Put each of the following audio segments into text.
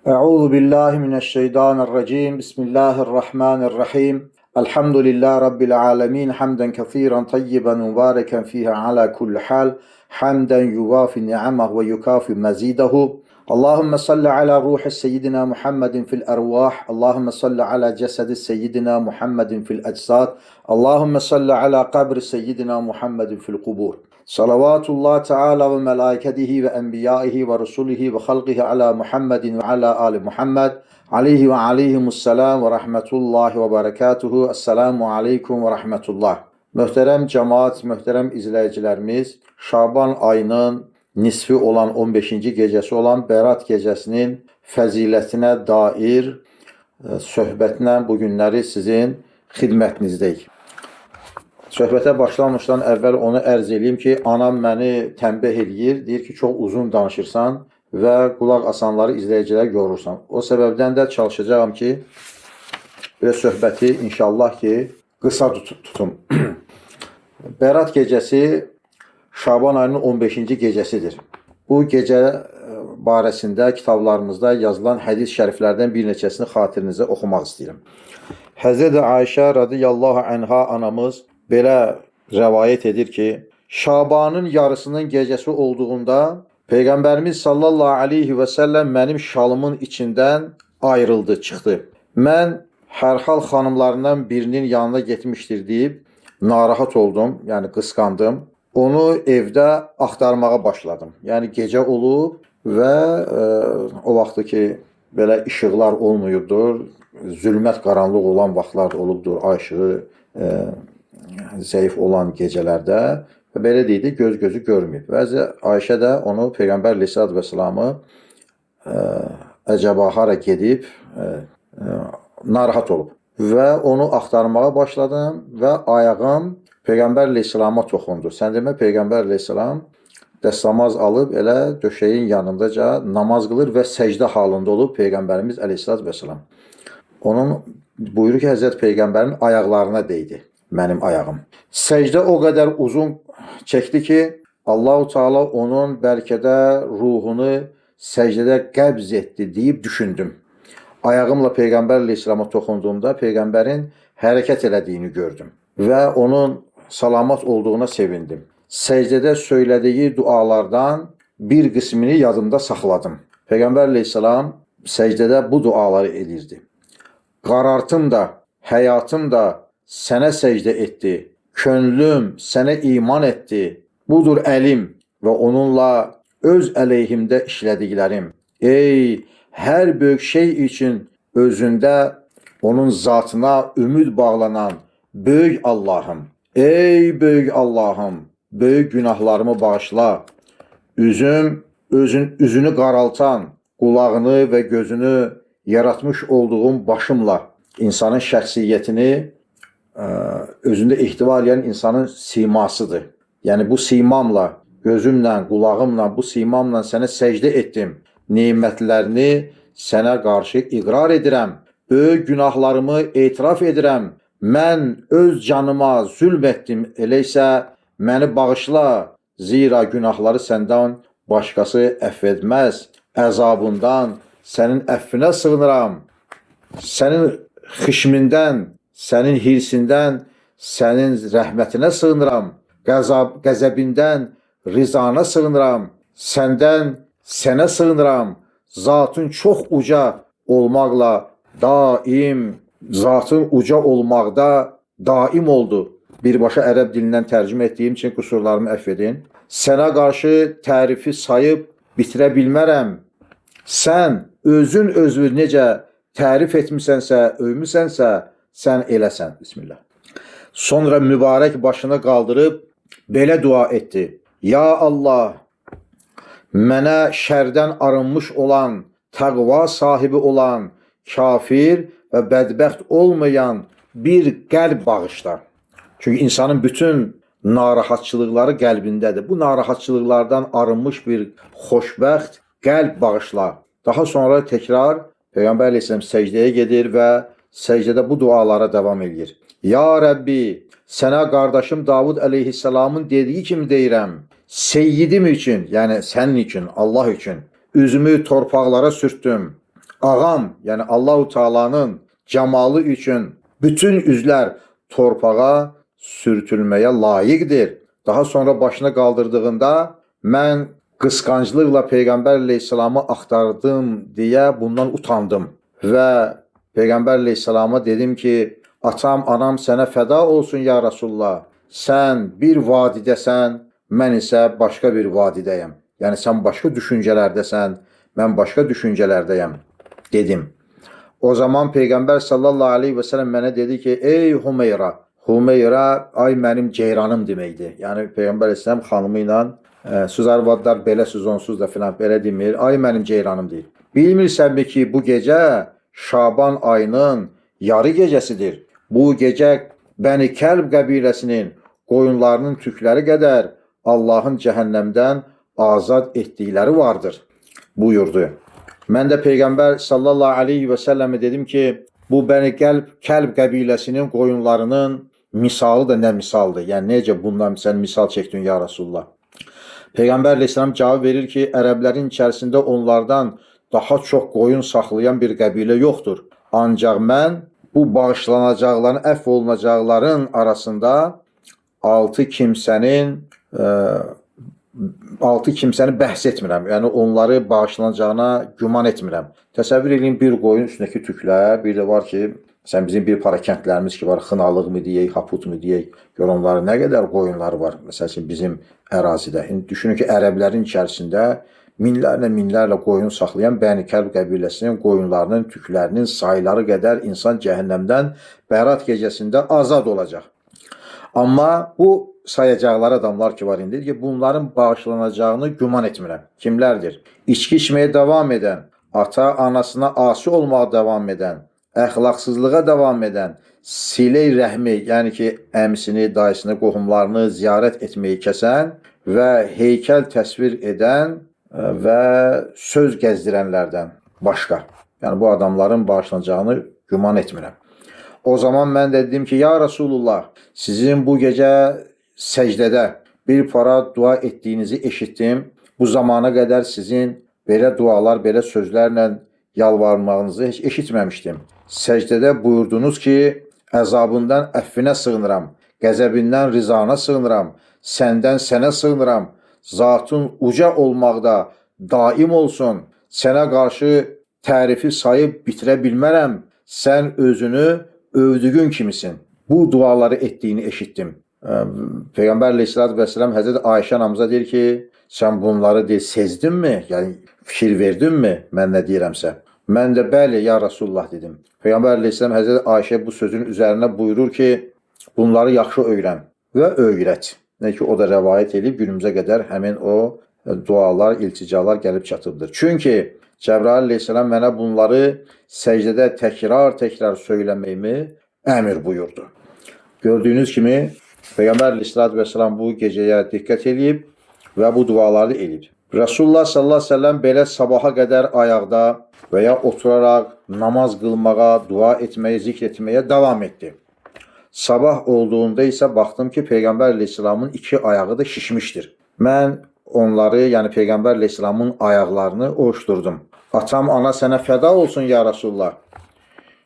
Euzu billahi mineşşeytanirracim. Bismillahirrahmanirrahim. Elhamdülillahi rabbil alamin. Hamden kesiran tayyiban mübareken fiha ala kulli hal. Hamden yuvafi ni'amahu ve yukafi mazidahu. Allahümme salli ala ruhi seyyidina Muhammedin fil ervah. Allahümme salli ala cesedi seyyidina Muhammedin fil eczad. Allahümme salli ala kabri seyyidina Muhammedin fil kubur. Salavatullah Teala ve melaiketihi ve enbiyaihi ve rusulihi ve halqihi ala Muhammedin ve ala ali Muhammed aleyhi ve aleyhimusselam ve rahmetullahi ve berekatuhu. Esselamu aleyküm ve rahmetullah. Möhtərəm cemaat, möhtərəm izləyicilərimiz, Şaban ayının nisfi olan 15-ci gecəsi olan Bərat gecəsinin fəzilətinə dair söhbətlə bu günləri sizin xidmətinizdəyik. Söhbətə başlamışdan əvvəl onu ərz edeyim ki, anam məni tənbih eləyir, deyir ki, çox uzun danışırsan və qulaq asanları izləyicilər görürsən. O səbəbdən də çalışacağım ki, belə söhbəti inşallah ki, qısa tutum. Bərat gecəsi Şaban ayının 15-ci gecəsidir. Bu gecə barəsində kitablarımızda yazılan hədis şəriflərdən bir neçəsini xatirinizə oxumaq istəyirəm. Həzrət Ayşə radiyallahu anha anamız belə rəvayət edir ki, Şabanın yarısının gecəsi olduğunda Peyğəmbərimiz sallallahu aleyhi və səlləm mənim şalımın içindən ayrıldı, çıxdı. Mən Hərxal xanımlarından birinin yanına getmişdir deyib narahat oldum, yəni qısqandım. Onu evdə axtarmağa başladım. Yəni gecə olub və o vaxtı ki, belə işıqlar olmayıbdır, zülmət qaranlıq olan vaxtlar olubdur, ay işığı zəif olan gecələrdə və belə deyildi, göz-gözü görməyib. Bəzi Ayşə də onu Peyğəmbər Aleyhisselatü Vesselamı əcəba hara gedib narahat olub və onu axtarmağa başladım və ayağım Peyğəmbər Aleyhisselama toxundu. Sən demə Peyğəmbər Aleyhisselam dəstəmaz alıb elə döşəyin yanındaca namaz qılır və səcdə halında olub Peyğəmbərimiz Aleyhisselatü Vesselam. Onun buyurur ki, Həzrət Peyğəmbərin ayaqlarına deydi mənim ayağım. Səcdə o qədər uzun çəkdi ki, Allah-u Teala onun bəlkə də ruhunu səcdədə qəbz etdi deyib düşündüm. Ayağımla Peyğəmbər Aleyhisselama toxunduğumda Peyğəmbərin hərəkət elədiyini gördüm və onun salamat olduğuna sevindim. Səcdədə söylədiyi dualardan bir qismini yadımda saxladım. Peyğəmbər Aleyhisselam səcdədə bu duaları edirdi. Qarartım da, həyatım da sənə səcdə etdi. Könlüm sənə iman etdi. Budur əlim və onunla öz əleyhimdə işlədiklərim. Ey, hər böyük şey üçün özündə onun zatına ümid bağlanan böyük Allahım. Ey böyük Allahım, böyük günahlarımı bağışla. Üzünü qaraltan, qulağını və gözünü yaratmış olduğum başımla insanın şəxsiyyətini özündə ihtiva edən insanın simasıdır. Yəni bu simamla, gözümlə, qulağımla, bu simamla sənə səcdə etdim. Nemətlərini sənə qarşı iqrar edirəm. Böyük günahlarımı etiraf edirəm. Mən öz canıma zülm etdim. Elə isə məni bağışla. Zira günahları səndən başqası əfv etməz. Əzabından sənin əfvinə sığınıram. Sənin xişmindən, sənin hirsindən, sənin rəhmətinə sığınıram. Qəzəbindən rizana sığınıram. Səndən sənə sığınıram. Zatın çox uca olmaqla daim, zatın uca olmaqda daim oldu. Birbaşa ərəb dilindən tərcümə etdiyim üçün qüsurlarımı əfv edin. Sənə qarşı tərifi sayıb bitirə bilmərəm. Sən özün özünü necə tərif etmisənsə, övmüsənsə, sən eləsən. Bismillah. Sonra mübarək başını qaldırıb belə dua etdi. Ya Allah, mənə şərdən arınmış olan, təqva sahibi olan, kafir və bədbəxt olmayan bir qəlb bağışla. Çünki insanın bütün narahatçılıqları qəlbindədir. Bu narahatçılıqlardan arınmış bir xoşbəxt qəlb bağışla. Daha sonra təkrar Peyğəmbər Aleyhisselam səcdəyə gedir və səcdədə bu dualara davam edir. Ya Rəbbi, sənə qardaşım Davud Aleyhisselamın dediyi kimi deyirəm. Seyyidim üçün, yəni sənin üçün, Allah üçün üzümü torpaqlara sürtdüm. ağam, yəni Allahu Taala'nın cəmalı üçün bütün üzlər torpağa sürtülməyə layiqdir. Daha sonra başına qaldırdığında mən qısqanclıqla Peyğəmbər əleyhissalamı axtardım deyə bundan utandım və Peyğəmbər əleyhissalama dedim ki, atam, anam sənə fəda olsun ya Rasulullah. Sən bir vadidəsən, mən isə başqa bir vadidəyəm. Yəni sən başqa düşüncələrdəsən, mən başqa düşüncələrdəyəm dedim. O zaman Peyğəmbər sallallahu aleyhi və səlləm mənə dedi ki, ey Hümeyra. Hümeyra ay mənim ceyranım deməkdir. Yəni Peyğəmbər əleyhissalam xanımı ilə söz arvadlar belə söz onsuz da filan belə demir. Ay mənim ceyranım deyir. Bilmirsənmi ki, bu gecə Şaban ayının yarı gecəsidir. Bu gecə Bəni Kəlb qəbiləsinin qoyunlarının tükləri qədər Allahın cəhənnəmdən azad etdikləri vardır buyurdu. Mən də Peyğəmbər sallallahu aleyhi və səlləmə dedim ki, bu Bəni Kəlb qəbiləsinin qoyunlarının misalı da nə misaldır? Yəni necə bundan sən misal çəkdin ya Rasulullah? Peyğəmbər əleyhissalam cavab verir ki, ərəblərin içərisində onlardan daha çox qoyun saxlayan bir qəbilə yoxdur. Ancaq mən bu bağışlanacaqların, əfv olunacaqların arasında 6 kimsəni bəhs etmirəm. Yəni onları bağışlanacağına güman etmirəm. Təsəvvür edin, bir qoyun üstündəki tüklər, bir də var ki, sən bizim bir para kəndlərimiz ki var, Xınalıq mı deyək, Haput mu deyək, gör onların nə qədər qoyunları var. Məsələn, bizim ərazidə. Düşünün ki, ərəblərin içərisində minlərlə qoyun saxlayan Bəni Kəlb qəbiləsinin qoyunlarının tüklərinin sayları qədər insan cəhənnəmdən Bərat gecəsində azad olacaq. Amma bu sayacaqlar adamlar ki var indi ki, bunların bağışlanacağını güman etmirəm. Kimlərdir? İçki içməyə davam edən, ata anasına asi olmağa davam edən, əxlaqsızlığa davam edən, silə-i rəhmi, yəni ki, əmsini, dayısını, qohumlarını ziyarət etməyi kəsən və heykəl təsvir edən və söz gəzdirənlərdən başqa. Yəni bu adamların bağışlanacağını güman etmirəm. O zaman mən də dedim ki, ya Rasulullah, sizin bu gecə səcdədə bir para dua etdiyinizi eşitdim. Bu zamana qədər sizin belə dualar, belə sözlərlə yalvarmağınızı heç eşitməmişdim. Səcdədə buyurdunuz ki, əzabından əffinə sığınıram, qəzəbindən rizana sığınıram, səndən sənə sığınıram, zatın uca olmaqda daim olsun, sənə qarşı tərifi sayıb bitirə bilmərəm, sən özünü övdügün kimisin. Bu duaları etdiyini eşitdim. Peyğəmbər əleyhissalatü vesselam Həzrəti Ayşə anamıza deyir ki, sən bunları sezdinmi? Yəni fikir verdinmi mən nə deyirəmsə? Mən də bəli ya Rasulullah dedim. Peyğəmbər əleyhissalam Həzrəti Ayşə bu sözün üzərinə buyurur ki, bunları yaxşı öyrən və öyrət. Nə ki o da rəvayət edib günümüzə qədər həmin o dualar, ilticalar gəlib çatıbdır. Çünki Cəbrail əleyhissalam mənə bunları səcdədə təkrar söyləməyimi əmr buyurdu. Gördüyünüz kimi Peyğəmbər əleyhissalatü vesselam bu gecəyə diqqət edib və bu duaları edib. Rasulullah sallallahu əleyhi və səlləm belə sabaha qədər ayaqda və ya oturaraq namaz qılmağa, dua etməyə, zikr etməyə davam etdi. Sabah olduğunda isə baxdım ki, Peyğəmbər əleyhissalamın iki ayağı da şişmişdir. Mən onları, yəni Peyğəmbər əleyhissalamın ayaqlarını oşdurdum. Atam, ana sənə fəda olsun ya Rasulullah.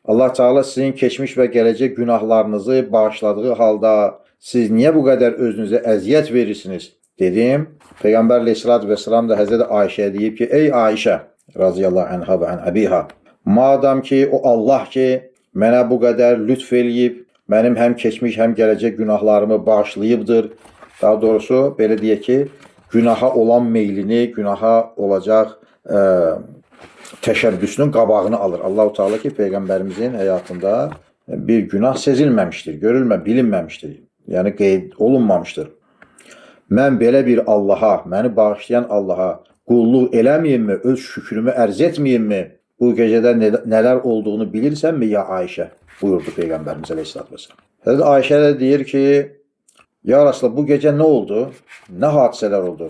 Allah Teala sizin keçmiş və gələcək günahlarınızı bağışladığı halda siz niyə bu qədər özünüzə əziyyət verirsiniz? Dedim. Peyğəmbər əleyhissalatü vesselam da Həzrəti Ayşəyə deyib ki, ey Ayşə radiyallahu anha və an əbiha, madam ki o Allah ki mənə bu qədər lütf eləyib, mənim həm keçmiş həm gələcək günahlarımı bağışlayıbdır. Daha doğrusu belə deyək ki, günaha olan meylini, günaha olacaq təşəbbüsünün qabağını alır. Allah-u Teala ki, Peyğəmbərimizin həyatında bir günah sezilməmişdir, bilinməmişdir. Yəni qeyd olunmamışdır. Mən belə bir Allaha, məni bağışlayan Allaha qulluq eləməyimmi, öz şükrümü ərz etməyimmi? Bu gecədə nələr olduğunu bilirsənmi ya Ayşə? Buyurdu Peyğəmbərimiz əleyhissalatü vesselam. Həzrəti Ayşə də deyir ki, ya Rasulullah bu gecə nə oldu? Nə hadisələr oldu?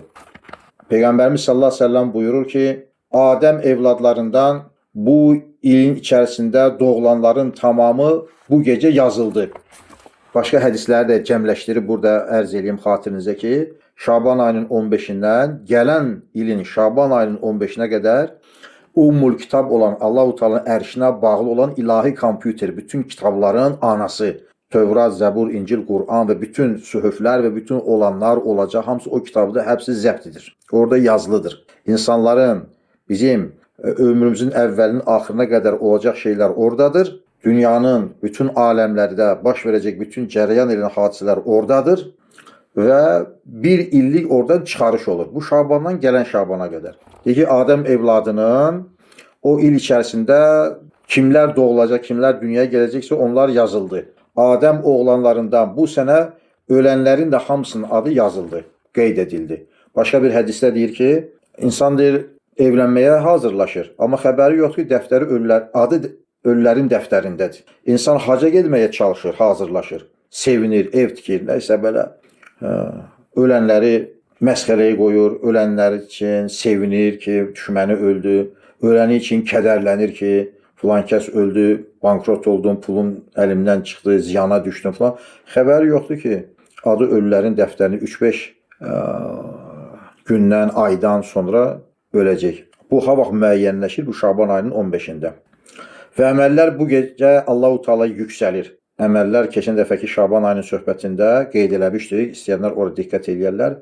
Peyğəmbərimiz sallallahu əleyhi və səlləm buyurur ki, Adəm evladlarından bu ilin içərisində doğulanların tamamı bu gecə yazıldı. Başqa hədisləri də cəmləşdirib burada ərz edeyim xatirinizə ki, Şaban ayının 15-dən gələn ilin Şaban ayının 15-nə qədər Ummul kitab olan Allah-u Teala'nın ərşinə bağlı olan ilahi kompüter, bütün kitabların anası, Tövrat, Zəbur, İncil, Quran və bütün sühuflər və bütün olanlar olacaq, hamısı o kitabda hepsi zəbtidir. Orada yazılıdır. İnsanların bizim ömrümüzün əvvəlinin axırına qədər olacaq şeylər oradadır. Dünyanın bütün aləmlərdə baş verəcək bütün cərəyan edən hadisələr oradadır və bir illik oradan çıxarış olur. Bu Şabandan gələn Şabana qədər. Deyir ki, Adəm evladının o il içərisində kimlər doğulacaq, kimlər dünyaya gələcəksə onlar yazıldı. Adəm oğlanlarından bu sənə ölənlərin də hamısının adı yazıldı, qeyd edildi. Başqa bir hədisdə deyir ki, insan deyir evlənməyə hazırlaşır, amma xəbəri yoxdur ki, dəftəri adı ölülərin dəftərindədir. İnsan haca getməyə çalışır, hazırlaşır, sevinir, ev tikir, nəysə belə. Ölənləri məsxərəyə qoyur, ölənlər üçün sevinir ki, düşməni öldü, öləni üçün kədərlənir ki, filan kəs öldü, bankrot oldum, pulum əlimdən çıxdı, ziyana düşdüm filan. Xəbəri yoxdur ki, adı ölülərin dəftərini 3-5 gündən, aydan sonra öləcək. Bu ha vaxt müəyyənləşir, bu Şaban ayının 15-də. Və əməllər bu gecə Allah-u Teala yüksəlir. Əməllər keçən dəfəki Şaban ayının söhbətində qeyd eləmişdik. İstəyənlər orada diqqət edirlər.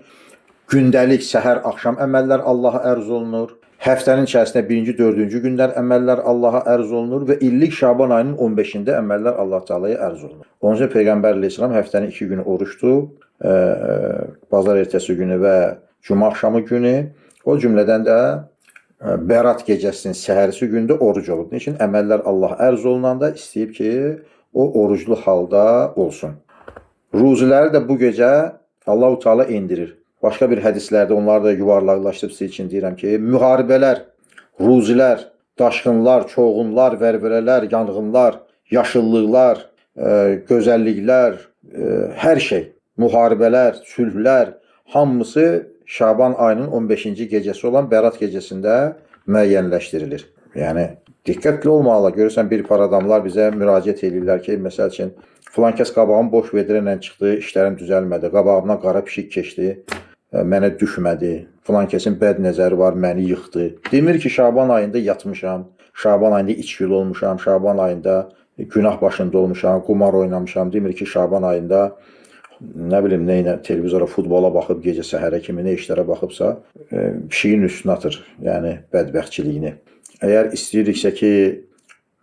Gündəlik səhər, axşam əməllər Allaha ərz olunur. Həftənin içərisində 1-ci, 4-cü günlər əməllər Allaha ərz olunur və illik Şaban ayının 15-də əməllər Allah Teala'ya ərz olunur. Onun üçün Peyğəmbər əleyhissalam həftənin 2 günü oruçdu. Bazar ertəsi günü və cuma axşamı günü. O cümlədən də Bərat gecəsinin səhərisi gündə oruc olub. Niçin? Əməllər Allah ərz olunanda istəyib ki, o oruclu halda olsun. Ruziləri də bu gecə Allah-u Teala indirir. Başqa bir hədislərdə onları da yuvarlaqlaşdırıb sizin üçün deyirəm ki, müharibələr, ruzilər, daşqınlar, çoğunlar, vərvərələr, yanğınlar, yaşıllıqlar, gözəlliklər, hər şey, müharibələr, sülhlər, hamısı Şaban ayının 15-ci gecəsi olan Bərat gecəsində müəyyənləşdirilir. Yəni, diqqətli olmalı. Görürsən, bir par adamlar bizə müraciət edirlər ki, məsəl üçün, filan kəs qabağım boş vedirənlə çıxdı, işlərim düzəlmədi, qabağımdan qara pişik keçdi, mənə düşmədi, filan kəsin bəd nəzəri var, məni yıxdı. Demir ki, Şaban ayında yatmışam, Şaban ayında içkili olmuşam, Şaban ayında günah başında olmuşam, qumar oynamışam. Demir ki, Şaban ayında nə bilim, neynə, televizora, futbola baxıb, gecə səhərə kimi nə işlərə baxıbsa, pişiyin üstünə atır, yəni bədbəxtçiliyini. Əgər istəyiriksə ki,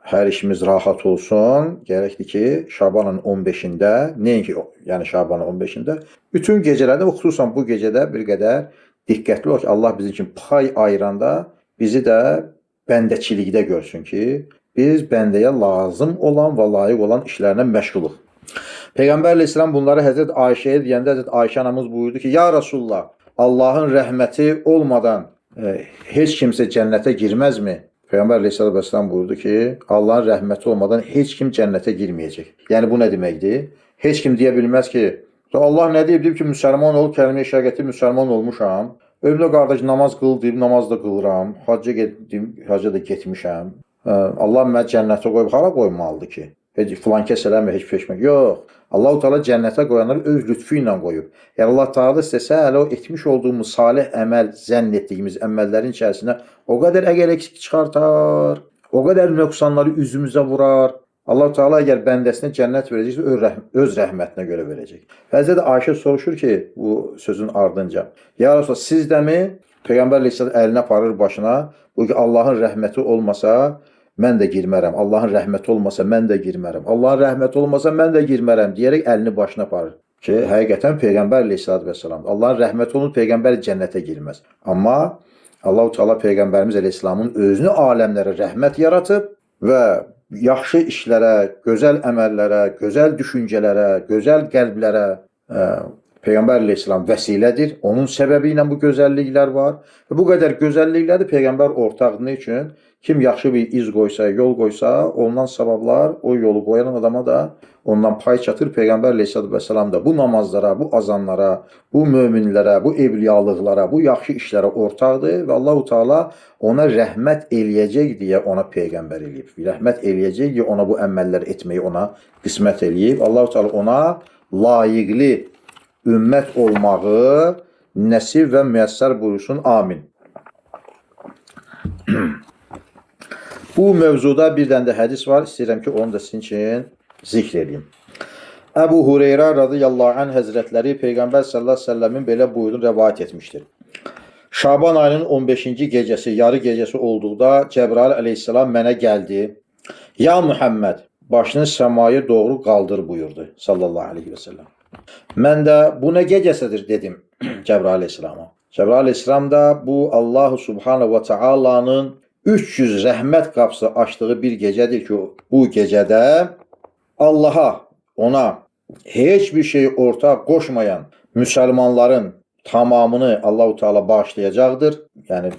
hər işimiz rahat olsun, gərəkdir ki, Şabanın 15-də, nəinki, yəni Şabanın 15-də, bütün gecələrdə, xüsusən bu gecədə bir qədər diqqətli ol ki, Allah bizim üçün pay ayıranda bizi də bəndəçilikdə görsün ki, biz bəndəyə lazım olan və layiq olan işlərlə məşğuluq. Peyğəmbər əleyhissalam bunları Həzrət Ayşəyə deyəndə Həzrət Ayşə anamız buyurdu ki, ya Rasulullah, Allahın rəhməti olmadan heç kimsə cənnətə girməzmi? Peyğəmbər əleyhissalam buyurdu ki, Allahın rəhməti olmadan heç kim cənnətə girməyəcək. Yəni bu nə deməkdir? Heç kim deyə bilməz ki, Allah nə deyib ki, müsəlman olub, kəlmə-i şəhadəti müsəlman olmuşam. Ömrümdə qardaş namaz qıl deyib, namaz da qılıram. Hacca getdim, hacca da getmişəm. Allah mənə cənnətə qoyub, hara qoymalıdır ki? Filan kəs eləmə, heç peşmək. Yox. Allah-u Teala cənnətə qoyanları öz lütfü ilə qoyub. Yəni Allah Teala istəsə, hələ o etmiş olduğumuz salih əməl, zənn etdiyimiz əməllərin içərisində o qədər əgər eksik çıxartar, o qədər nöqsanları üzümüzə vurar. Allah Teala əgər bəndəsinə cənnət verəcəksə, öz rəhmətinə görə verəcək. Həzrət Ayşə soruşur ki, bu sözün ardınca, ya Rasulullah, siz dəmi Peyğəmbər əleyhissalam əlinə aparır başına, bu ki, Allahın rəhməti olmasa, mən də girmərəm. Allahın rəhməti olmasa mən də girmərəm. Allahın rəhməti olmasa mən də girmərəm deyərək əlini başına aparır. Ki, həqiqətən Peyğəmbər əleyhissalam, Allahın rəhməti olub Peyğəmbər cənnətə girməz. Amma Allah-u Teala Peyğəmbərimiz əleyhissalamın özünü aləmlərə rəhmət yaratıb və yaxşı işlərə, gözəl əməllərə, gözəl düşüncələrə, gözəl qəlblərə Peyğəmbər əleyhissalam vəsilədir. Onun səbəbi ilə bu gözəlliklər var. Və bu qədər gözəlliklərdir Peyğəmbər ortağının üçün. Kim yaxşı bir iz qoysa, yol qoysa, ondan savablar, o yolu qoyan adama da ondan pay çatır. Peyğəmbər əleyhissalam da bu namazlara, bu azanlara, bu möminlərə, bu evliyalıqlara, bu yaxşı işlərə ortaqdır və Allah-u Teala ona rəhmət eləyəcək deyə ona Peyğəmbər eləyib. Rəhmət eləyəcək deyə ona bu əməllər etməyi ona qismət eləyib. Allah-u Teala ona layiqli ümmət olmağı nəsib və müyəssər buyursun. Amin. Bu mövzuda bir dənə də hədis var. İstəyirəm ki, onu da sizin üçün zikr edeyim. Əbu Hüreyrə radiyallahu anh həzrətləri Peyğəmbər sallallahu əleyhi və səlləmin belə buyruğunu rəvayət etmişdir. Şaban ayının 15-ci gecəsi, yarı gecəsi olduqda Cəbrail əleyhissalam mənə gəldi. Ya Muhammed, başını səmaya doğru qaldır buyurdu sallallahu aleyhi və səlləm. Mən də bu nə gecəsidir dedim Cəbrail əleyhissalama. Cəbrail əleyhissalam da bu Allahu subhanahu və taalanın 300 rəhmət qapısı açdığı bir gecədir ki, bu gecədə Allaha, ona heç bir şey ortaq qoşmayan müsəlmanların tamamını Allah-u Teala bağışlayacaqdır. Yəni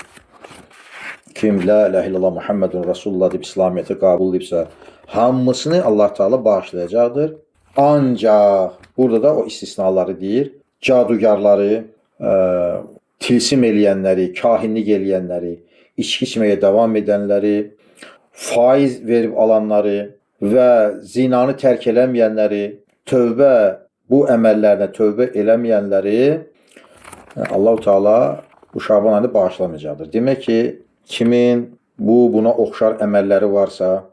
kim la ilahe illallah Muhammedun Resulullah deyib İslamiyyəti qəbul edibsə, hamısını Allah Teala bağışlayacaqdır. Ancaq burada da o istisnaları deyir. Cadugarları, tilsim eləyənləri, kahinlik eləyənləri, içki içməyə davam edənləri, faiz verib alanları və zinanı tərk eləməyənləri, tövbə bu əməllərinə tövbə eləməyənləri Allah-u Teala bu Şaban ayını bağışlamayacaqdır. Demək ki, kimin buna oxşar əməlləri varsa,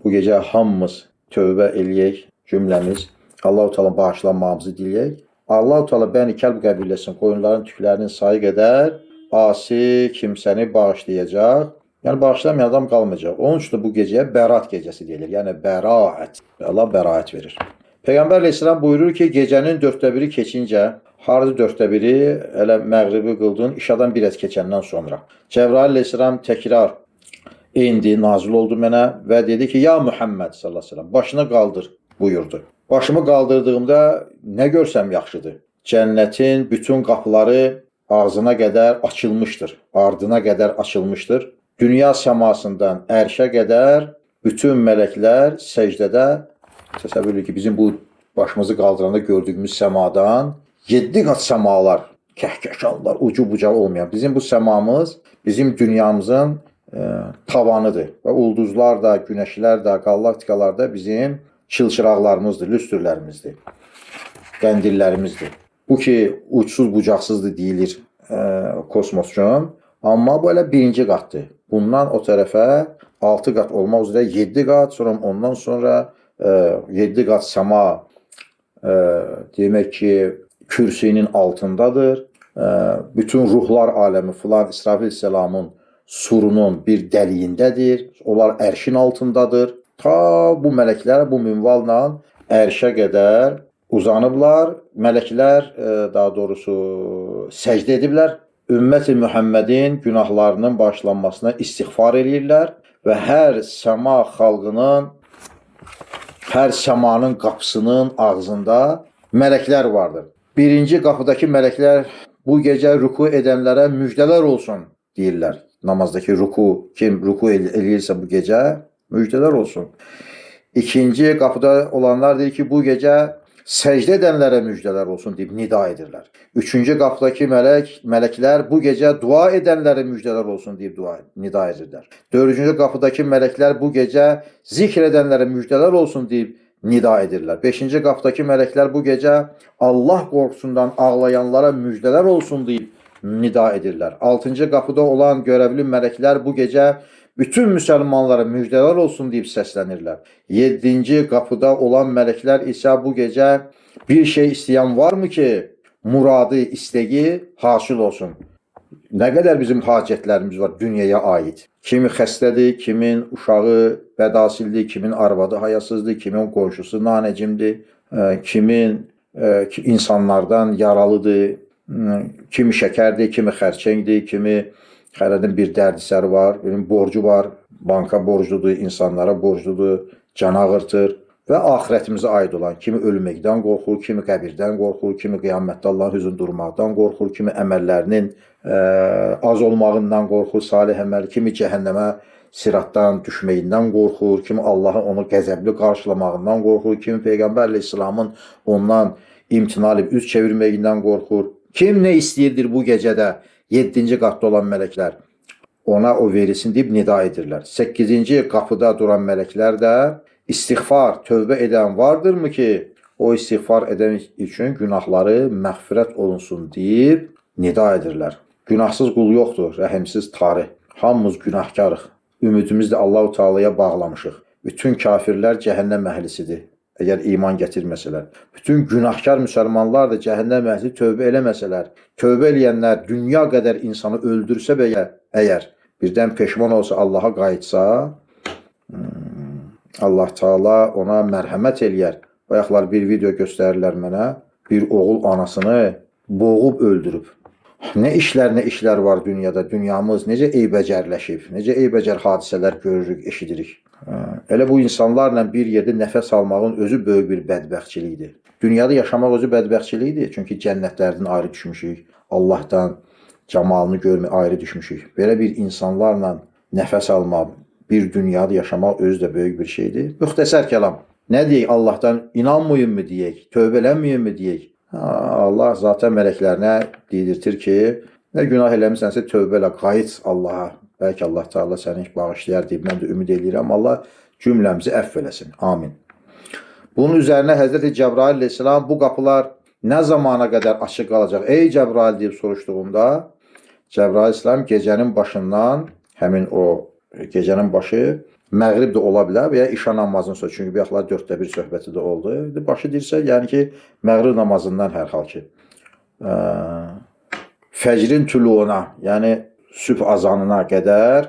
bu gecə hamımız tövbə eləyək cümləmiz. Allah-u Teala bağışlanmamızı diləyək. Allah-u Teala Bəni Kəlb qəbiləsin, qoyunların tüklərinin sayı qədər asi kimsəni bağışlayacaq. Yəni bağışlamayan adam qalmayacaq. Onun üçün bu gecəyə bərat gecəsi deyilir. Yəni bəraət. Allah bəraət verir. Peyğəmbər əleyhissalam buyurur ki, gecənin 1/4 keçincə, harada 1/4 elə məğribi qıldın, işadan bir az keçəndən sonra. Cəbrail əleyhissalam təkrar indi, nazil oldu mənə və dedi ki, ya Muhammed sallallahu əleyhi və səlləm, başını qaldır buyurdu. Başımı qaldırdığımda nə görsəm yaxşıdır. Cənnətin bütün qapıları ağzına qədər açılmışdır, ardına qədər açılmışdır. Dünya səmasından ərşə qədər bütün mələklər səcdədə, təsəvvür edin ki, bizim bu başımızı qaldıranda gördüyümüz səmadan 7 qat səmalar, kəhkəşanlar, ucu bucağı olmayan. Bizim bu səmamız, bizim dünyamızın tavanıdır. Və ulduzlar da, günəşlər də, qalaktikalar da bizim çılçıraqlarımızdır, lüstrlərimizdir, qəndillərimizdir. Bu ki, uçsuz bucaqsızdır deyilir kosmos üçün. Amma bu elə birinci qatdır. Bundan o tərəfə 6 qat olmaq üzrə 7 qat, sonra ondan sonra 7 qat səma demək ki, kürsünün altındadır. Bütün ruhlar aləmi filan İsrafil səlamın surunun bir dəliyindədir. Onlar ərşin altındadır. Ta bu mələklər bu minvalla ərşə qədər uzanıblar. Mələklər daha doğrusu səcdə ediblər. Ümmət-i Muhammedin günahlarının bağışlanmasına istiğfar eləyirlər və hər səma xalqının, hər səmanın qapısının ağzında mələklər vardır. Birinci qapıdakı mələklər bu gecə ruku edənlərə müjdələr olsun deyirlər. Namazdakı ruku, kim ruku eləyirsə bu gecə müjdələr olsun. İkinci qapıda olanlar deyir ki, bu gecə səcdə edənlərə müjdələr olsun deyib nida edirlər. Üçüncü qapıdakı mələklər bu gecə dua edənlərə müjdələr olsun deyib nida edirlər. Dördüncü qapıdakı mələklər bu gecə zikr edənlərə müjdələr olsun deyib nida edirlər. Beşinci qapıdakı mələklər bu gecə Allah qorxusundan ağlayanlara müjdələr olsun deyib nida edirlər. Altıncı qapıda olan görevli mələklər bu gecə bütün müsəlmanlara müjdələr olsun deyib səslənirlər. 7-ci qapıda olan mələklər isə bu gecə bir şey istəyən varmı ki, muradı, istəyi hasil olsun. Nə qədər bizim hacətlərimiz var dünyaya aid. Kimi xəstədir, kimin uşağı bədasildir, kimin arvadı hayasızdır, kimin qonşusu nanəcimdir, kimin insanlardan yaralıdır, kimi şəkərdir, kimi xərçəngdir, kimi xərədin bir dərdisər var, borcu var, banka borcludur, insanlara borcludur, can ağırtır və axirətimizə aid olan kimi ölməkdən qorxur, kimi qəbirdən qorxur, kimi qiyamətdə Allahın hüzurunda durmaqdan qorxur, kimi əməllərinin az olmağından qorxur, salih əməl, kimi cəhənnəmə siratdan düşməyindən qorxur, kimi Allahın onu qəzəbli qarşılamağından qorxur, kimi Peyğəmbər əleyhissalamın ondan imtina edib üz çevirməyindən qorxur. Kim nə istəyirdir bu gecədə 7-ci qatda olan mələklər ona o verilsin deyib nida edirlər. 8-ci qapıda duran mələklər də istiğfar, tövbə edən vardırmı ki, o istiğfar edən üçün günahları məğfirət olunsun deyib nida edirlər. Günahsız qul yoxdur, rəhimsiz tarih. Hamımız günahkarıq. ümidimizi də Allah-u Teala'ya bağlamışıq. Bütün kafirlər cəhənnəm əhlisidir, əgər iman gətirməsələr. Bütün günahkar müsəlmanlar da cəhənnəm əhli tövbə eləməsələr. Tövbə eləyənlər dünya qədər insanı öldürsə və əgər birdən peşman olsa, Allaha qayıtsa, Allah Teala ona mərhəmət eləyər. Bayaqlar bir video göstərirlər mənə. Bir oğul anasını boğub öldürüb. Nə işlər var dünyada. Dünyamız necə eybəcərləşib, necə eybəcər hadisələr görürük, eşidirik. Elə bu insanlarla bir yerdə nəfəs almağın özü böyük bir bədbəxtçilikdir. Dünyada yaşamaq özü bədbəxtçilikdir. Çünki cənnətlərdən ayrı düşmüşük. Allahdan camalını görməyə ayrı düşmüşük. Belə bir insanlarla nəfəs almaq, bir dünyada yaşamaq özü də böyük bir şeydir. Müxtəsər kəlam. Nə deyək, Allahdan inanmayın mı deyək, tövbə eləməyin mi deyək? Allah zaten mələklərinə dedirtir ki, nə günah eləmisənsə tövbə elə, qayıt Allaha. Bəlkə Allah Teala səni bağışlayar deyib, mən də ümid edirəm. Allah cümləmizi əfv eləsin. Amin. Bunun üzərinə Həzrəti Cəbrail əleyhissalam bu qapılar nə zamana qədər açıq qalacaq? Ey Cəbrail deyib soruşduğumda, Cəbrail əleyhissalam gecənin başından, həmin o gecənin başı, məğrib də ola bilər və ya işa namazını sonra. Çünki bir yaxlar 4də 1 söhbəti də oldu. Başı deyirsə, yəni ki, məğrib namazından hər hal ki. Fəcrin tuluğuna, yəni sübh azanına qədər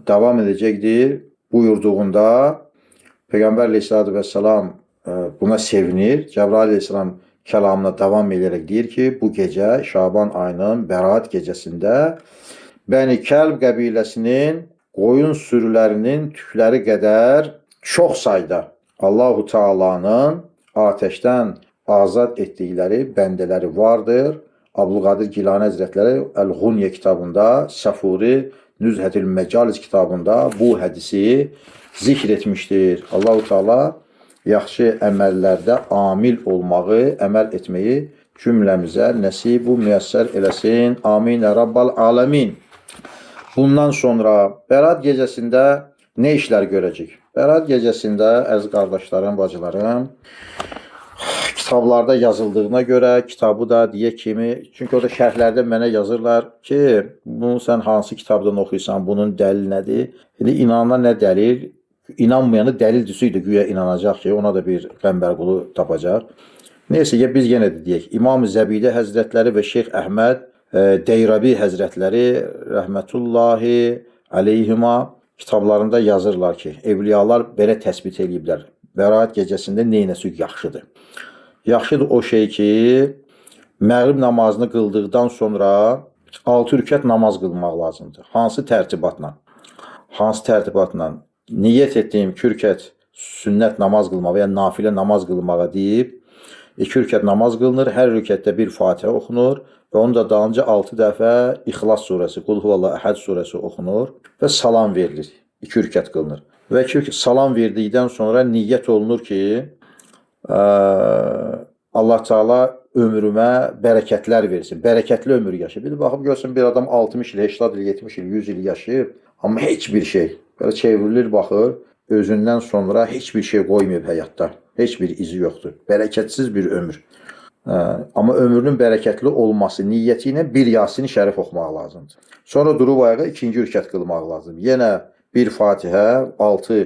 davam edəcəkdir. Buyurduğunda Peyğəmbər əleyhissalatu vesselam buna sevinir. Cəbrail əleyhissalam kəlamına davam edərək deyir ki, bu gecə Şaban ayının Bəraət gecəsində Bəni Kəlb qəbiləsinin qoyun sürülərinin tükləri qədər çox sayda Allah-u Teala'nın atəşdən azad etdikləri bəndələri vardır. Abdülqadir Gilani Həzrətləri Əl-Ğunyə kitabında, Səfuri Nüzhətül Məcalis kitabında bu hədisi zikr etmişdir. Allah-u Teala yaxşı əməllərdə amil olmağı, əməl etməyi cümləmizə nəsib-u müyəssər eləsin. Amin. Rabbal aləmin. Bundan sonra Bəraət gecəsində nə işlər görəcək? Bəraət gecəsində, əziz qardaşlarım, bacılarım, kitablarda yazıldığına görə, kitabı da deyək kimi, çünki orada şərhlərdə mənə yazırlar ki, bunu sən hansı kitabdan oxuyursan, bunun dəlil nədir? İnanana nə dəlil? İnanmayanı dəlil düsüydü, güya inanacaq ki, ona da bir qəmbərqulu tapacaq. Neysə, biz yenə də deyək, İmam-ı Zəbidə Həzrətləri və Şeyx Əhməd Deyrabi Həzrətləri rəhmətullahi aleyhima kitablarında yazırlar ki, evliyalar belə təsbit ediblər. Bəraət gecəsində neynəsi yaxşıdır? Yaxşıdır o şey ki, məğrib namazını qıldıqdan sonra 6 rükət namaz qılmaq lazımdır. Hansı tərtibatla? Hansı tərtibatla? Niyyət etdiyim 2 rükət sünnət namaz qılmağa və ya nafilə namaz qılmağa deyib, 2 rükət namaz qılınır, hər rükətdə bir Fatihə oxunur və onun da dalınca 6 dəfə İxlas surəsi, Qul Huvallahu Əhəd surəsi oxunur və salam verilir. 2 rükət qılınır. Və 2 rükət salam verdikdən sonra niyyət olunur ki, Allah Teala ömrümə bərəkətlər versin. Bərəkətli ömür yaşayıb. Bir baxıb görsün, bir adam 60 il, 80 il, 70 il, 100 il yaşayıb, amma heç bir şey. Belə çevrilir, baxır, özündən sonra heç bir şey qoymayıb həyatda. Heç bir izi yoxdur. Bərəkətsiz bir ömür. Amma ömrünün bərəkətli olması niyyəti ilə bir Yasin-i Şərif oxumaq lazımdır. Sonra durub ayağa 2-ci rükət qılmaq lazımdır. Yenə bir Fatihə, 6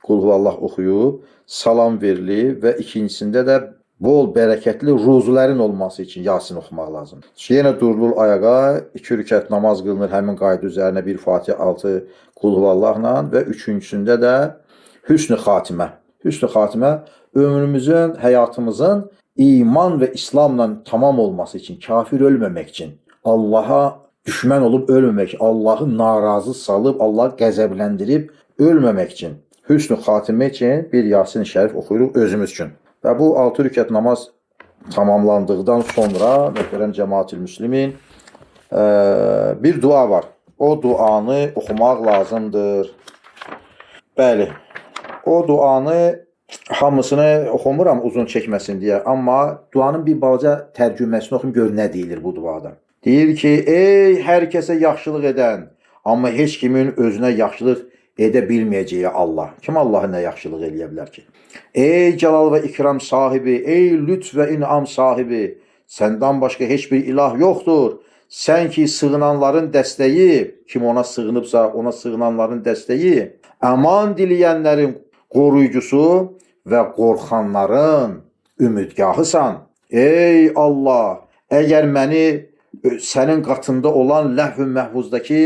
Qul Huvallah oxuyub, salam verilib və ikincisində də bol bərəkətli ruzulərin olması üçün Yasin oxumaq lazımdır. Yenə durulur ayağa, 2 rükət namaz qılınır həmin qayda üzərinə, bir Fatihə, 6 Qul Huvallahla və üçüncüsündə də Hüsn-i Xatimə. Hüsn-i Xatimə ömrümüzün, həyatımızın iman və İslamla tamam olması üçün, kafir ölməmək üçün, Allaha düşmən olub ölməmək, Allahı narazı salıb, Allahı qəzəbləndirib ölməmək üçün, Hüsn-i Xatimə üçün bir Yasin-i Şərif oxuyuruq özümüz üçün. Və bu 6 rükət namaz tamamlandıqdan sonra, möhtərəm cəmaat-ül müslimin, bir dua var. O duanı oxumaq lazımdır. Bəli, o duanı hamısını oxumuram uzun çəkməsin deyə, amma duanın bir balaca tərcüməsini oxuyum, gör nə deyilir bu duada. Deyir ki, ey hər kəsə yaxşılıq edən, amma heç kimin özünə yaxşılıq edə bilməyəcəyi Allah. Kim Allah'a nə yaxşılıq eləyə bilər ki? Ey cəlal və ikram sahibi, ey lütf və inam sahibi, səndən başqa heç bir ilah yoxdur. Sən ki sığınanların dəstəyi, kim ona sığınıbsa ona sığınanların dəstəyi, əman diləyənlərin qoruyucusu və qorxanların ümidgahısan. Ey Allah, əgər məni sənin qatında olan ləhv-ü məhvuzdakı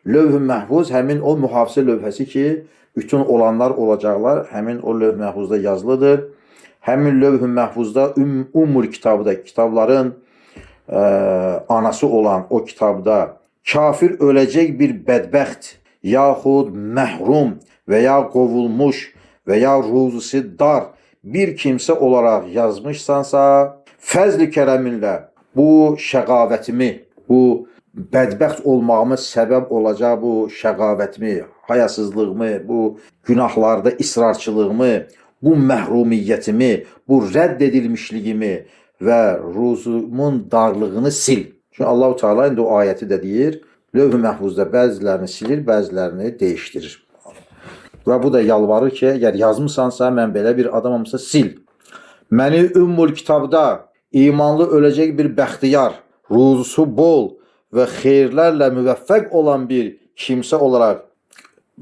lövh-ü məhvuz, həmin o mühafizə lövhəsi ki, bütün olanlar olacaqlar, həmin o lövh-ü məhvuzda yazılıdır. Həmin lövh-ü məhvuzda Ummul kitabda, kitabların anası olan o kitabda kafir öləcək bir bədbəxt, yaxud məhrum və ya qovulmuş və ya ruzusu dar bir kimsə olaraq yazmışsansa, fəzl-i kərəminlə bu şəqavətimi, bu bədbəxt olmağıma səbəb olacaq bu şəqavətimi, hayasızlığımı, bu günahlarda israrçılığımı, bu məhrumiyyətimi, bu rədd edilmişliyimi və ruzumun darlığını sil. Çünki Allah-u Teala indi o ayəti də deyir, lövh-ü məhvuzda bəzilərini silir, bəzilərini dəyişdirir. Və bu da yalvarır ki, əgər yazmısansa, mən belə bir adamamsa sil. Məni Ümmül kitabda imanlı öləcək bir bəxtiyar, ruzusu bol və xeyirlərlə müvəffəq olan bir kimsə olaraq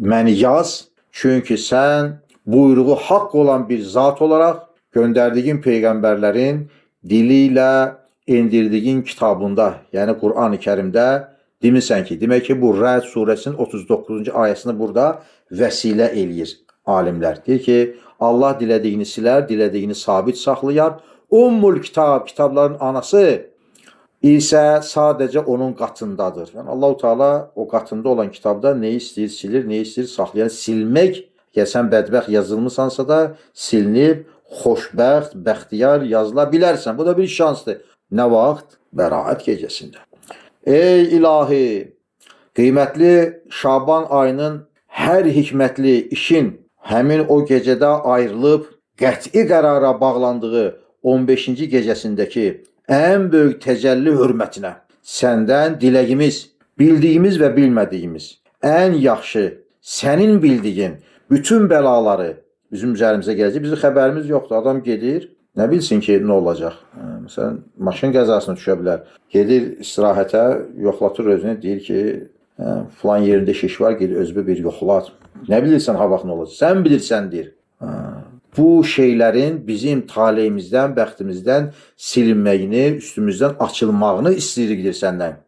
məni yaz. Çünki sən buyruğu haqq olan bir zat olaraq göndərdiyin peyğəmbərlərin dili ilə indirdiyin kitabında, yəni Qur'an-ı Kərimdə demirsən ki, demək ki, bu Rəd surəsinin 39-cu ayəsini burada vəsilə eləyir alimlər. Deyir ki, Allah dilədiyini silər, dilədiyini sabit saxlayar. Ummul kitab, kitabların anası isə sadəcə onun qatındadır. Yəni Allah-u Teala o qatında olan kitabda nə istəyir silir, nə istəyir saxlayır. Yəni silmək, ya sən bədbəxt yazılmısansa da silinib, xoşbəxt, bəxtiyar yazıla bilərsən. Bu da bir şansdır. Nə vaxt? Bəraət gecəsində. Ey ilahi, qiymətli Şaban ayının hər hikmətli işin həmin o gecədə ayrılıb qəti qərara bağlandığı 15-ci gecəsindəki ən böyük təcəlli hörmətinə səndən diləyimiz, bildiyimiz və bilmədiyimiz, ən yaxşı sənin bildiyin bütün bəlaları bizim üzərimizə gələcək. Bizim xəbərimiz yoxdur. Adam gedir, nə bilsin ki, nə olacaq? Məsələn, maşın qəzasına düşə bilər. Gedir istirahətə, yoxlatır özünü, deyir ki, filan yerində şiş var, gedir özünü bir yoxlat. Nə bilirsən, ha vaxt nə olacaq? Sən bilirsən, deyir. Bu şeylərin bizim taleyimizdən, bəxtimizdən silinməyini, üstümüzdən açılmağını istəyirik səndən.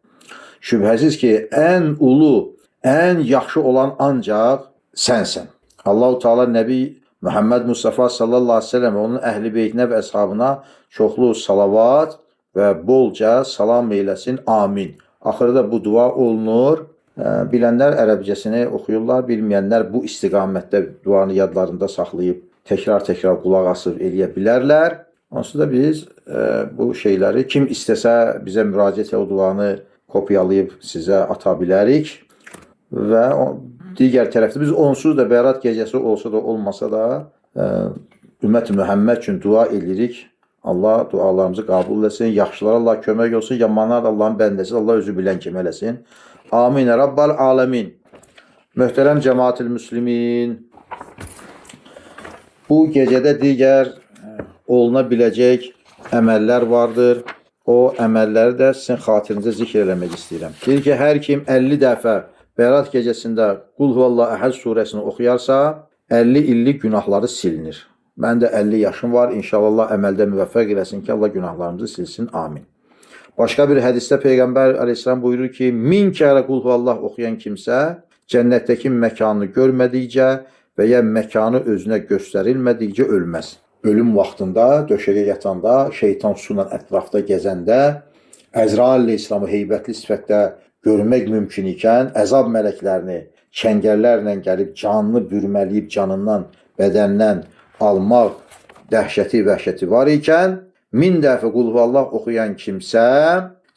Şübhəsiz ki, ən ulu, ən yaxşı olan ancaq sənsən. Allah-u Teala Nəbi Muhammed Mustafa sallallahu aleyhi ve sellem onun əhl-i beytinə və əshabına çoxlu salavat və bolca salam eyləsin. Amin. Axırda bu dua olunur. Bilənlər ərəbcəsini oxuyurlar, bilməyənlər bu istiqamətdə duanı yadlarında saxlayıb təkrar-təkrar qulaq asıb eləyə bilərlər. Onsuz da biz bu şeyləri kim istəsə bizə müraciət o duanı kopyalayıb sizə ata bilərik. Və digər tərəfdə biz onsuz da Bərat gecəsi olsa da olmasa da ümmət-i Məhəmməd üçün dua edirik. Allah dualarımızı qəbul etsin. Yaxşılar Allah kömək olsun. Yamanlar Allahın bəndəsi. Allah özü bilən kim eləsin. Amin. Rabbal aləmin. Möhtərəm cəmaat-ül müslimin. Bu gecədə digər oluna biləcək əməllər vardır. O əməlləri də sizin xatirinizə zikr eləmək istəyirəm. Deyir ki, hər kim 50 dəfə Bərat gecəsində Qul Huvallahu Əhəd surəsini oxuyarsa, 50 illik günahları silinir. Mən də 50 yaşım var. İnşallah əməldə müvəffəq eləsin ki, Allah günahlarımızı silsin. Amin. Başqa bir hədisdə Peyğəmbər Aleyhisselam buyurur ki, 1000 kərə Qul Huvallahu oxuyan kimsə cənnətdəki məkanını görmədikcə və ya məkanı özünə göstərilmədikcə ölməz. Ölüm vaxtında, döşəyə yatanda, şeytan sunan ətrafda gəzəndə, Əzrail Aleyhisselamı heybətli sifətdə görmək mümkün ikən, əzab mələklərini çəngəllərlə gəlib canını bürməliyib canından, bədəndən almaq dəhşəti, vəhşəti var ikən, 1000 dəfə Qul Huvallah oxuyan kimsə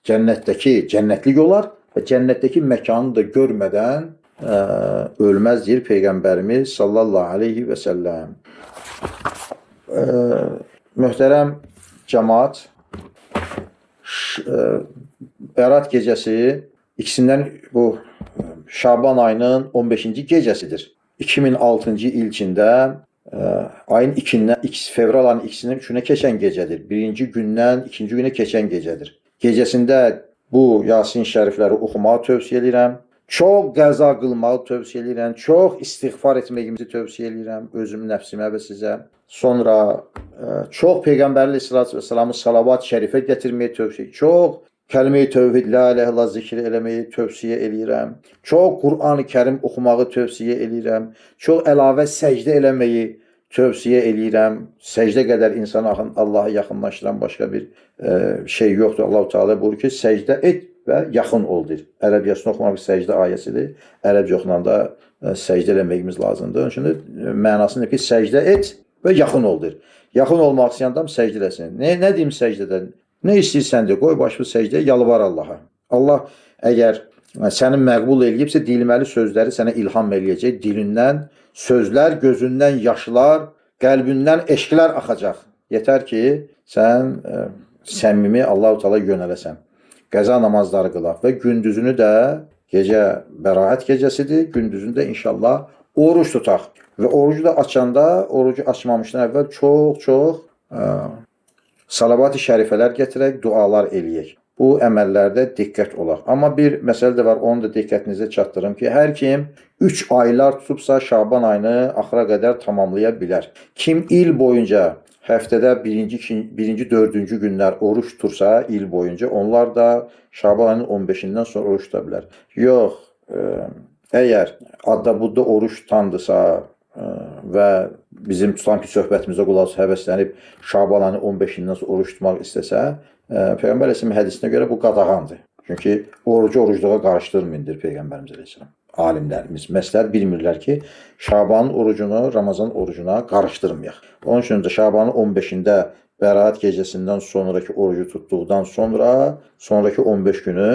cənnətlik olar və cənnətdəki məkanını da görmədən ölməz deyir Peyğəmbərimiz sallallahu aleyhi və səlləm. Möhtərəm cəmaat, Bərat gecəsi İkisindən bu Şaban ayının 15-ci gecəsidir. 2006-cı il içində ayın 2-dən, fevral ayının 2-dən 3-ünə keçən gecədir. Birinci gündən ikinci günə keçən gecədir. Gecəsində bu Yasin şərifləri oxumağı tövsiyə edirəm. Çox qəza qılmağı tövsiyə edirəm. Çox istiğfar etməyimizi tövsiyə edirəm özüm nəfsimə və sizə. Sonra çox Peyğəmbər əleyhissalamın salavat şərifə gətirməyi tövsiyə edirəm. Çox kəlmə-i tövhid, la ilahe illallah zikr eləməyi tövsiyə edirəm. Çox Qur'an-ı Kərim oxumağı tövsiyə edirəm. Çox əlavə səcdə eləməyi tövsiyə edirəm. Səcdə qədər insanı Allaha yaxınlaşdıran başqa bir şey yoxdur. Allah-u Teala buyurur ki, səcdə et və yaxın oldur. Ərəbiyyəsini oxumaq səcdə ayəsidir. Ərəbcə oxunanda səcdə eləməyimiz lazımdır. Onun üçün mənasını ki, səcdə et və yaxın oldur. Yaxın olmaq istəyən adam səcdə eləsin. Nə deyim səcdədən? Nə istəyirsən de, qoy başını səcdəyə, yalvar Allaha. Allah əgər səni məqbul eləyibsə, deyilməli sözləri sənə ilham eləyəcək. Dilindən sözlər, gözündən yaşlar, qəlbindən eşqlər axacaq. Yetər ki, sən səmimi Allah-u Teala yönələsən. Qəza namazları qılaq və gündüzünü də gecə bəraət gecəsidir. Gündüzünü də inşallah oruç tutaq. Və orucu da açanda, orucu açmamışdan əvvəl çox salavat-ı şərifələr gətirək, dualar eləyək. Bu əməllərdə diqqət olaq. Amma bir məsələ də var, onu da diqqətinizə çatdırım ki, hər kim 3 aylar tutubsa Şaban ayını axıra qədər tamamlaya bilər. Kim il boyunca həftədə birinci, dördüncü günlər oruç tutursa il boyunca, onlar da Şaban ayının 15-dən sonra oruç tuta bilər. Yox, əgər adda-budda oruç tutandısa və bizim tutan ki, söhbətimizə qulaq həvəslənib Şaban ayının 15-dən sonra oruç tutmaq istəsə, Peyğəmbər əleyhissalam hədisinə görə bu qadağandır. Çünki orucu orucluğa qarışdırmayındır Peyğəmbərimiz əleyhissalam. Alimlərimiz, məsləhət bilmirlər ki, Şabanın orucunu Ramazan orucuna qarışdırmayaq. Onun üçün də Şabanın 15-də bəraət gecəsindən sonraki orucu tutduqdan sonra sonraki 15 günü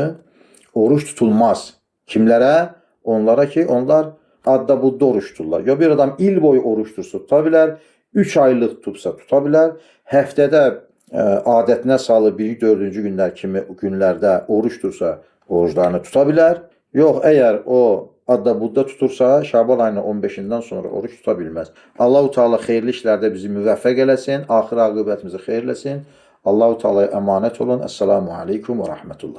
oruç tutulmaz. Kimlərə? Onlara ki, onlar adda-budda oruç tuturlar. Ya bir adam il boyu oruç tutsa tuta bilər, 3 aylıq tutsa tuta bilər, həftədə adətinə salıb 1-4-cü günlər kimi günlərdə oruç tutursa oruclarını tuta bilər. Yox, əgər o adda-budda tutursa Şaban ayının 15-dən sonra oruç tuta bilməz. Allah-u Teala xeyirli işlərdə bizi müvəffəq eləsin, axir aqibətimizi xeyirləsin. Allah-u Teala'ya əmanət olun. Esselamu aleykum və rahmetullah.